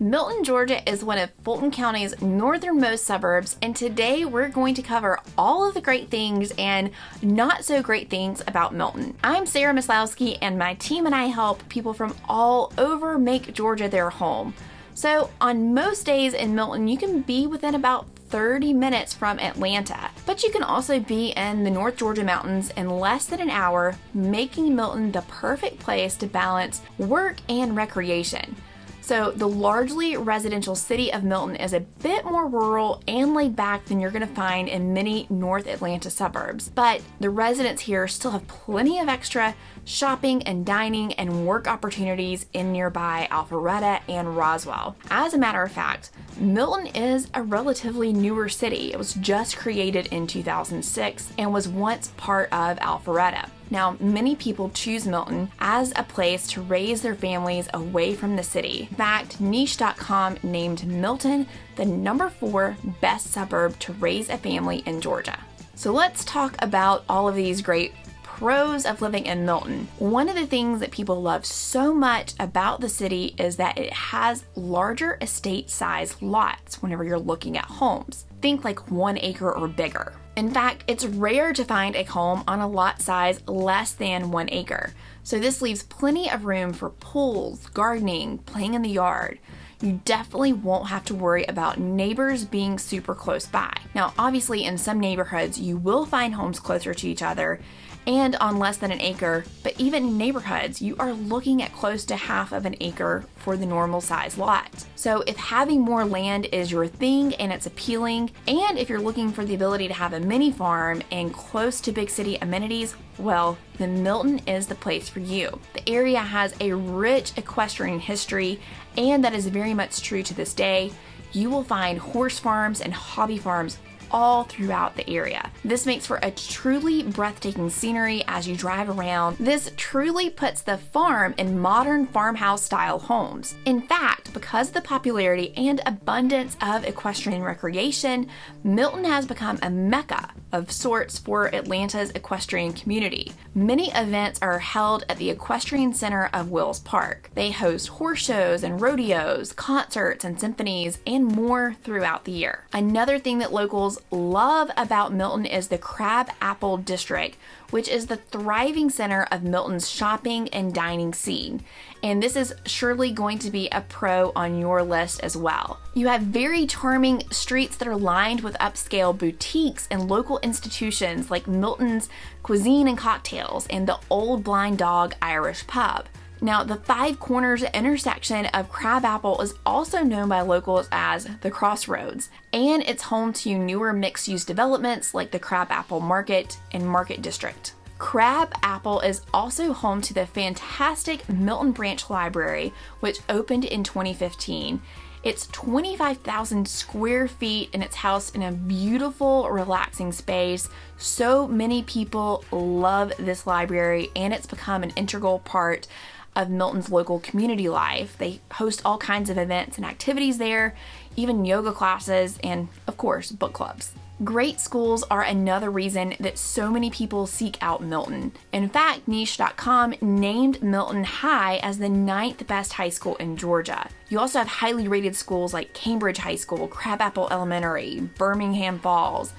Milton, Georgia is one of Fulton County's northernmost suburbs, and today we're going to cover all of the great things and not so great things about Milton. I'm Sarah Maslowski, and my team and I help people from all over make Georgia their home. So on most days in Milton, you can be within about 30 minutes from Atlanta, but you can also be in the North Georgia mountains in less than an hour, making Milton the perfect place to balance work and recreation. So the largely residential city of Milton is a bit more rural and laid back than you're going to find in many North Atlanta suburbs. But the residents here still have plenty of extra shopping and dining and work opportunities in nearby Alpharetta and Roswell. As a matter of fact, Milton is a relatively newer city. It was just created in 2006 and was once part of Alpharetta. Now, many people choose Milton as a place to raise their families away from the city. In fact, niche.com named Milton the number 4 best suburb to raise a family in Georgia. So let's talk about all of these great pros of living in Milton. One of the things that people love so much about the city is that it has larger estate size lots whenever you're looking at homes. Think like 1 acre or bigger. In fact, it's rare to find a home on a lot size less than 1 acre. So this leaves plenty of room for pools, gardening, playing in the yard. You definitely won't have to worry about neighbors being super close by. Now, obviously in some neighborhoods, you will find homes closer to each other and on less than an acre, but even in neighborhoods, you are looking at close to half of an acre for the normal size lot. So if having more land is your thing and it's appealing, and if you're looking for the ability to have a mini farm and close to big city amenities, well, then Milton is the place for you. The area has a rich equestrian history, and that is very much true to this day. You will find horse farms and hobby farms all throughout the area. This makes for a truly breathtaking scenery as you drive around. This truly puts the farm in modern farmhouse style homes. In fact, because of the popularity and abundance of equestrian recreation, Milton has become a mecca of sorts for Atlanta's equestrian community. Many events are held at the Equestrian Center of Wills Park. They host horse shows and rodeos, concerts and symphonies, and more throughout the year. Another thing that locals love about Milton is the Crab Apple District, which is the thriving center of Milton's shopping and dining scene. And this is surely going to be a pro on your list as well. You have very charming streets that are lined with upscale boutiques and local institutions like Milton's Cuisine and Cocktails and the Old Blind Dog Irish Pub. Now, the Five Corners intersection of Crabapple is also known by locals as the Crossroads, and it's home to newer mixed-use developments like the Crabapple Market and Market District. Crabapple is also home to the fantastic Milton Branch Library, which opened in 2015. It's 25,000 square feet and it's housed in a beautiful, relaxing space. So many people love this library, and it's become an integral part of Milton's local community life. They host all kinds of events and activities there, even yoga classes, and of course, book clubs. Great schools are another reason that so many people seek out Milton. In fact, niche.com named Milton High as the 9th best high school in Georgia. You also have highly rated schools like Cambridge High School, Crabapple Elementary, Birmingham Falls.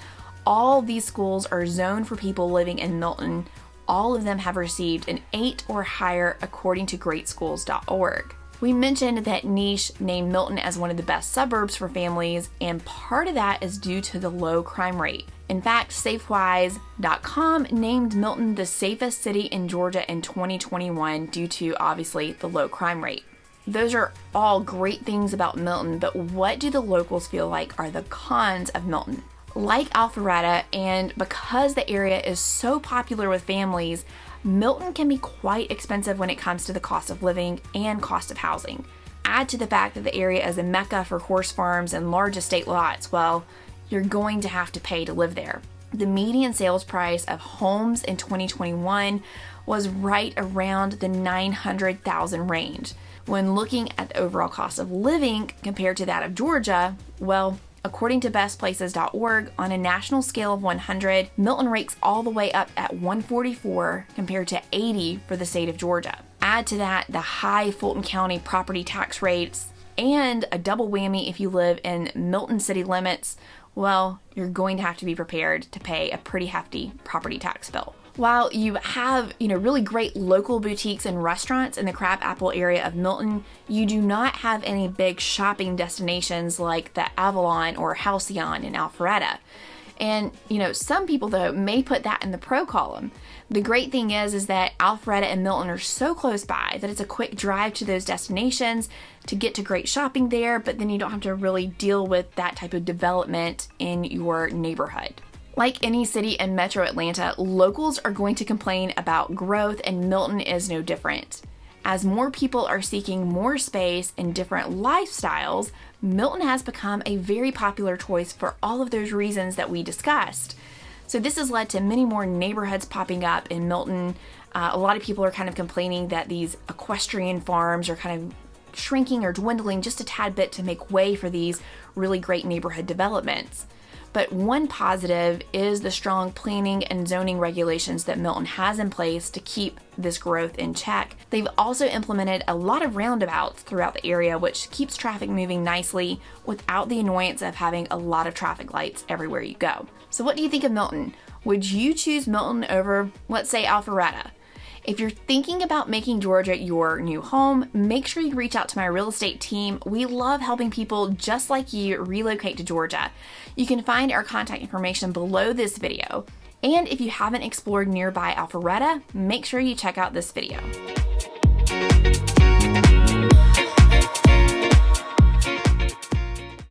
All these schools are zoned for people living in Milton. All of them have received an 8 or higher according to greatschools.org. We mentioned that Niche named Milton as one of the best suburbs for families, and part of that is due to the low crime rate. In fact, Safewise.com named Milton the safest city in Georgia in 2021 due to, obviously, the low crime rate. Those are all great things about Milton, but what do the locals feel like are the cons of Milton? Like Alpharetta, and because the area is so popular with families, Milton can be quite expensive when it comes to the cost of living and cost of housing. Add to the fact that the area is a mecca for horse farms and large estate lots, well, you're going to have to pay to live there. The median sales price of homes in 2021 was right around the $900,000 range. When looking at the overall cost of living compared to that of Georgia, well, according to bestplaces.org, on a national scale of 100, Milton ranks all the way up at 144 compared to 80 for the state of Georgia. Add to that the high Fulton County property tax rates, and a double whammy if you live in Milton city limits, well, you're going to have to be prepared to pay a pretty hefty property tax bill. While you have, really great local boutiques and restaurants in the Crabapple area of Milton, you do not have any big shopping destinations like the Avalon or Halcyon in Alpharetta. And, some people, though, may put that in the pro column. The great thing is that Alpharetta and Milton are so close by that it's a quick drive to those destinations to get to great shopping there, but then you don't have to really deal with that type of development in your neighborhood. Like any city in Metro Atlanta, locals are going to complain about growth, and Milton is no different. As more people are seeking more space and different lifestyles, Milton has become a very popular choice for all of those reasons that we discussed. So this has led to many more neighborhoods popping up in Milton. A lot of people are kind of complaining that these equestrian farms are kind of shrinking or dwindling just a tad bit to make way for these really great neighborhood developments. But one positive is the strong planning and zoning regulations that Milton has in place to keep this growth in check. They've also implemented a lot of roundabouts throughout the area, which keeps traffic moving nicely without the annoyance of having a lot of traffic lights everywhere you go. So what do you think of Milton? Would you choose Milton over, let's say, Alpharetta? If you're thinking about making Georgia your new home, make sure you reach out to my real estate team. We love helping people just like you relocate to Georgia. You can find our contact information below this video. And if you haven't explored nearby Alpharetta, make sure you check out this video.